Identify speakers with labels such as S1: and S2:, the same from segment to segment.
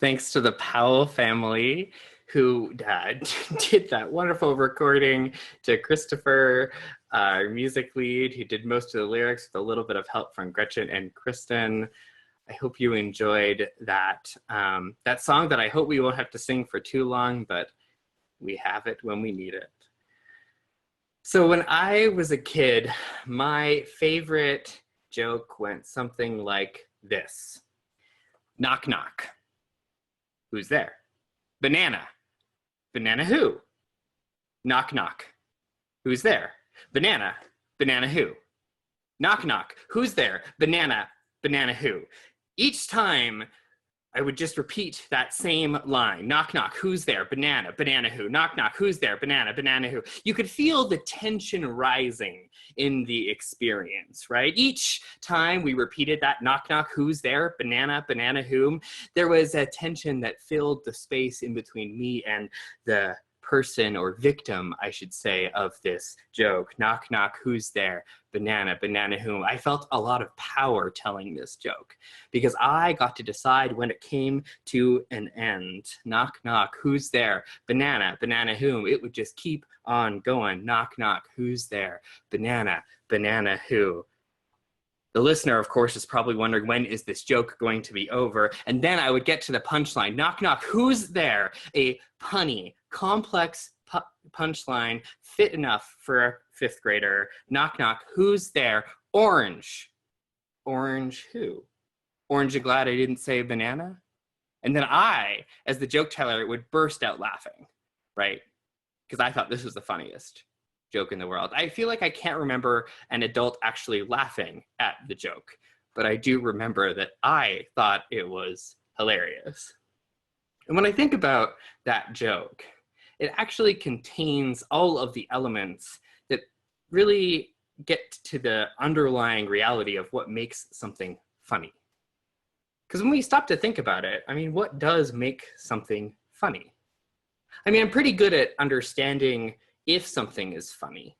S1: Thanks to the Powell family who did that wonderful recording, to Christopher, our music lead, who did most of the lyrics with a little bit of help from Gretchen and Kristen. I hope you enjoyed that, that song that I hope we won't have to sing for too long, but we have it when we need it. So when I was a kid, my favorite joke went something like this. Knock, knock. Who's there? Banana. Banana who? Knock, knock. Who's there? Banana. Banana who? Knock, knock. Who's there? Banana. Banana who? Each time, I would just repeat that same line. Knock, knock. Who's there? Banana. Banana who? Knock, knock. Who's there? Banana. Banana who? You could feel the tension rising in the experience, right? Each time we repeated that knock, knock. Who's there? Banana. Banana whom? There was a tension that filled the space in between me and the person, or victim, I should say, of this joke. Knock, knock. Who's there? Banana. Banana whom? I felt a lot of power telling this joke because I got to decide when it came to an end. Knock, knock. Who's there? Banana. Banana whom? It would just keep on going. Knock, knock. Who's there? Banana. Banana who? The listener, of course, is probably wondering, when is this joke going to be over? And then I would get to the punchline. Knock, knock. Who's there? A punny, complex punchline, fit enough for a fifth grader. Knock, knock. Who's there? Orange. Orange who? Orange, you glad I didn't say banana? And then I, as the joke teller, would burst out laughing, right? Because I thought this was the funniest joke in the world. I feel like I can't remember an adult actually laughing at the joke, but I do remember that I thought it was hilarious. And when I think about that joke, it actually contains all of the elements that really get to the underlying reality of what makes something funny. Because when we stop to think about it, I mean, what does make something funny? I mean, I'm pretty good at understanding if something is funny.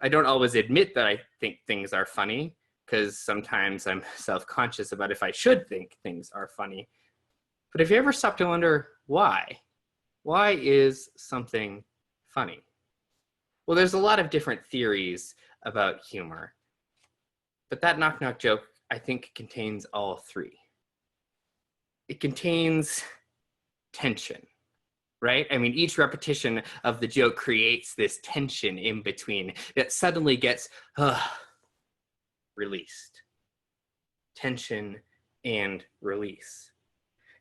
S1: I don't always admit that I think things are funny, because sometimes I'm self-conscious about if I should think things are funny. But have you ever stopped to wonder why? Why is something funny? Well, there's a lot of different theories about humor, but that knock knock joke, I think, contains all three. It contains tension, right? I mean, each repetition of the joke creates this tension in between that suddenly gets released. Tension and release.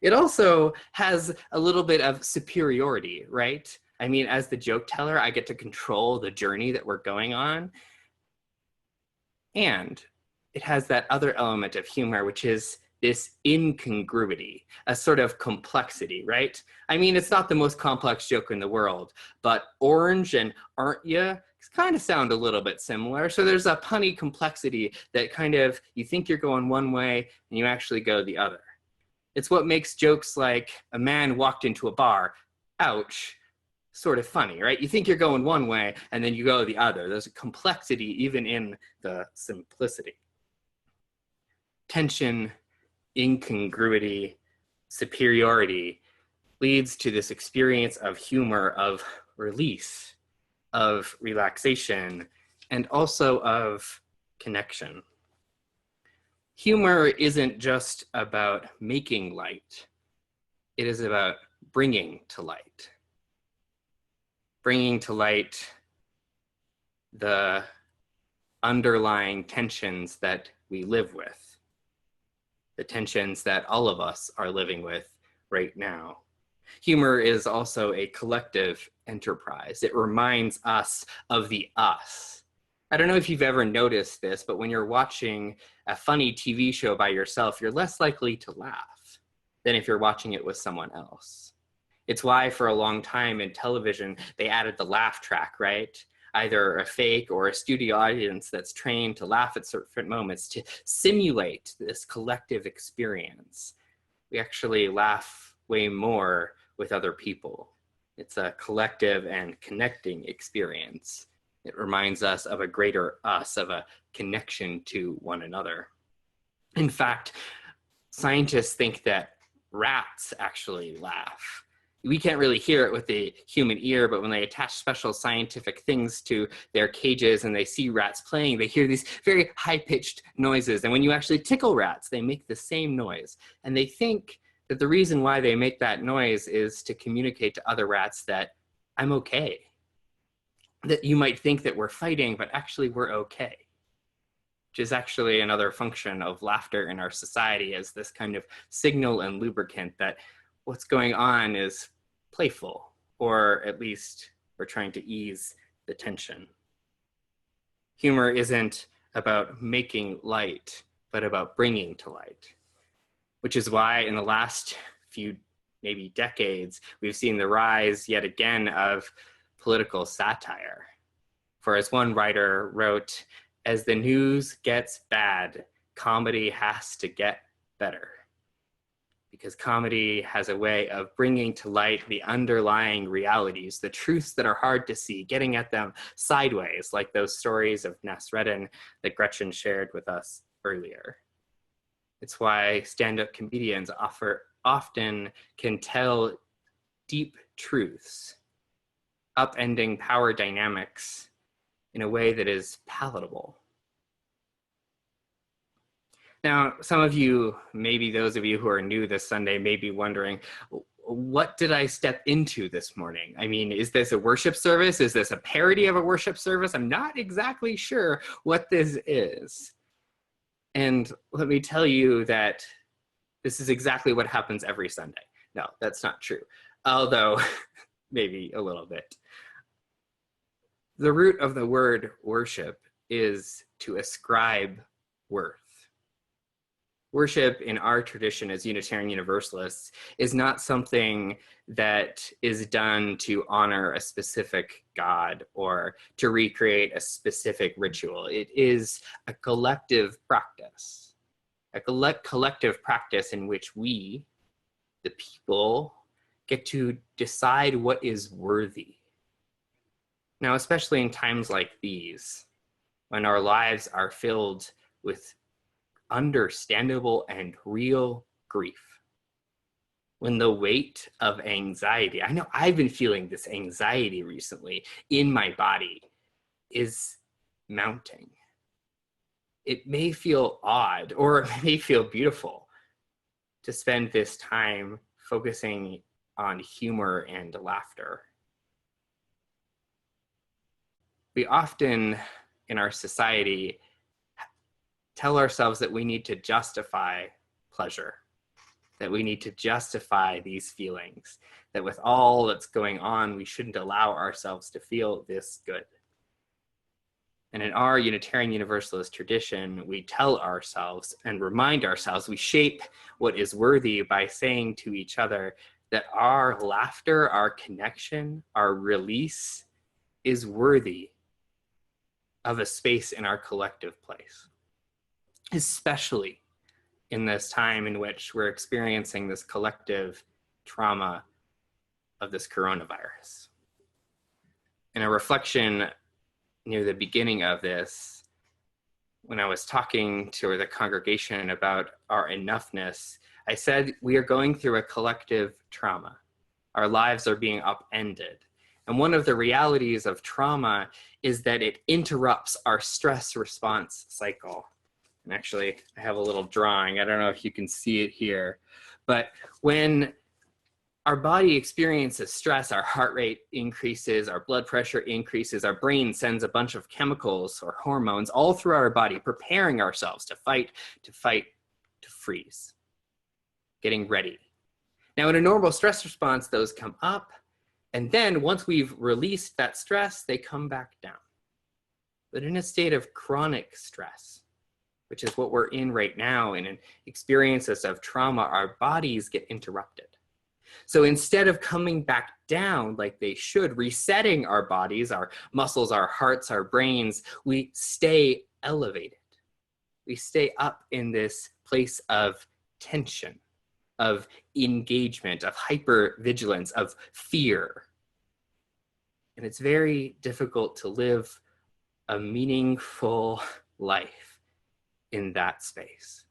S1: It also has a little bit of superiority, right? I mean, as the joke teller, I get to control the journey that we're going on. And it has that other element of humor, which is this incongruity, a sort of complexity, right? I mean, it's not the most complex joke in the world, but orange and aren't ya kind of sound a little bit similar. So there's a punny complexity that kind of, you think you're going one way and you actually go the other. It's what makes jokes like a man walked into a bar, ouch, sort of funny, right? You think you're going one way and then you go the other. There's a complexity even in the simplicity. Tension, incongruity, superiority leads to this experience of humor, of release, of relaxation, and also of connection. Humor isn't just about making light. It is about bringing to light. Bringing to light the underlying tensions that we live with. The tensions that all of us are living with right now. Humor is also a collective enterprise. It reminds us of the us. I don't know if you've ever noticed this, but when you're watching a funny TV show by yourself, you're less likely to laugh than if you're watching it with someone else. It's why for a long time in television, they added the laugh track, right? Either a fake or a studio audience that's trained to laugh at certain moments to simulate this collective experience. We actually laugh way more with other people. It's a collective and connecting experience. It reminds us of a greater us, of a connection to one another. In fact, scientists think that rats actually laugh. We can't really hear it with the human ear, but when they attach special scientific things to their cages and they see rats playing, they hear these very high-pitched noises. And when you actually tickle rats, they make the same noise. And they think that the reason why they make that noise is to communicate to other rats that I'm okay. That you might think that we're fighting, but actually we're okay. Which is actually another function of laughter in our society as this kind of signal and lubricant that what's going on is playful, or at least we're trying to ease the tension. Humor isn't about making light, but about bringing to light, which is why in the last few, maybe decades, we've seen the rise yet again of political satire. For as one writer wrote, as the news gets bad, comedy has to get better. Because comedy has a way of bringing to light the underlying realities, the truths that are hard to see, getting at them sideways, like those stories of Nasreddin that Gretchen shared with us earlier. It's why stand-up comedians often can tell deep truths, upending power dynamics in a way that is palatable. Now, some of you, maybe those of you who are new this Sunday, may be wondering, what did I step into this morning? I mean, is this a worship service? Is this a parody of a worship service? I'm not exactly sure what this is. And let me tell you that this is exactly what happens every Sunday. No, that's not true. Although, maybe a little bit. The root of the word worship is to ascribe worth. Worship in our tradition as Unitarian Universalists is not something that is done to honor a specific God or to recreate a specific ritual. It is a collective practice, a collective practice in which we, the people, get to decide what is worthy. Now, especially in times like these, when our lives are filled with understandable and real grief, when the weight of anxiety, I know I've been feeling this anxiety recently in my body, is mounting. It may feel odd, or it may feel beautiful to spend this time focusing on humor and laughter. We often, in our society, tell ourselves that we need to justify pleasure, that we need to justify these feelings, that with all that's going on, we shouldn't allow ourselves to feel this good. And in our Unitarian Universalist tradition, we tell ourselves and remind ourselves, we shape what is worthy by saying to each other that our laughter, our connection, our release is worthy of a space in our collective place. Especially in this time in which we're experiencing this collective trauma of this coronavirus. In a reflection near the beginning of this, when I was talking to the congregation about our enoughness, I said we are going through a collective trauma. Our lives are being upended. And one of the realities of trauma is that it interrupts our stress response cycle. And actually, I have a little drawing. I don't know if you can see it here. But when our body experiences stress, our heart rate increases, our blood pressure increases, our brain sends a bunch of chemicals or hormones all through our body, preparing ourselves to fight, to freeze, getting ready. Now, in a normal stress response, those come up. And then once we've released that stress, they come back down. But in a state of chronic stress, which is what we're in right now, in experiences of trauma, our bodies get interrupted. So instead of coming back down like they should, resetting our bodies, our muscles, our hearts, our brains, we stay elevated. We stay up in this place of tension, of engagement, of hypervigilance, of fear. And it's very difficult to live a meaningful life in that space.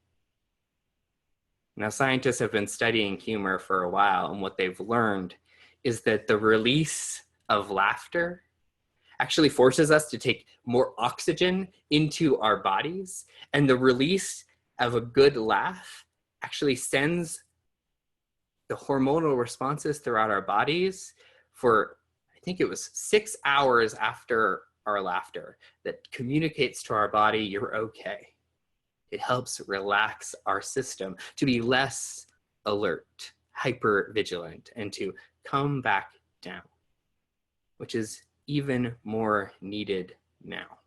S1: Now, scientists have been studying humor for a while, and what they've learned is that the release of laughter actually forces us to take more oxygen into our bodies, and the release of a good laugh actually sends the hormonal responses throughout our bodies for, I think it was 6 hours after our laughter, that communicates to our body, you're okay. It helps relax our system to be less alert, hyper vigilant, and to come back down, which is even more needed now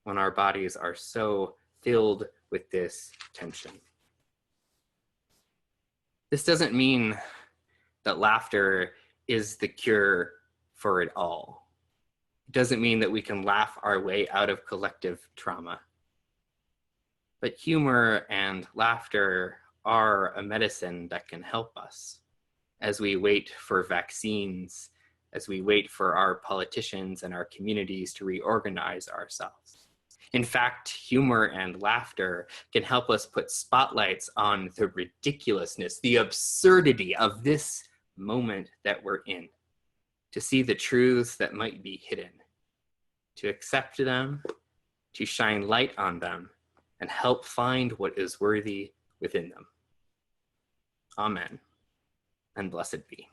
S1: when our bodies are so filled with this tension. This doesn't mean that laughter is the cure for it all. It doesn't mean that we can laugh our way out of collective trauma. But humor and laughter are a medicine that can help us as we wait for vaccines, as we wait for our politicians and our communities to reorganize ourselves. In fact, humor and laughter can help us put spotlights on the ridiculousness, the absurdity of this moment that we're in, to see the truths that might be hidden, to accept them, to shine light on them, and help find what is worthy within them. Amen, and blessed be.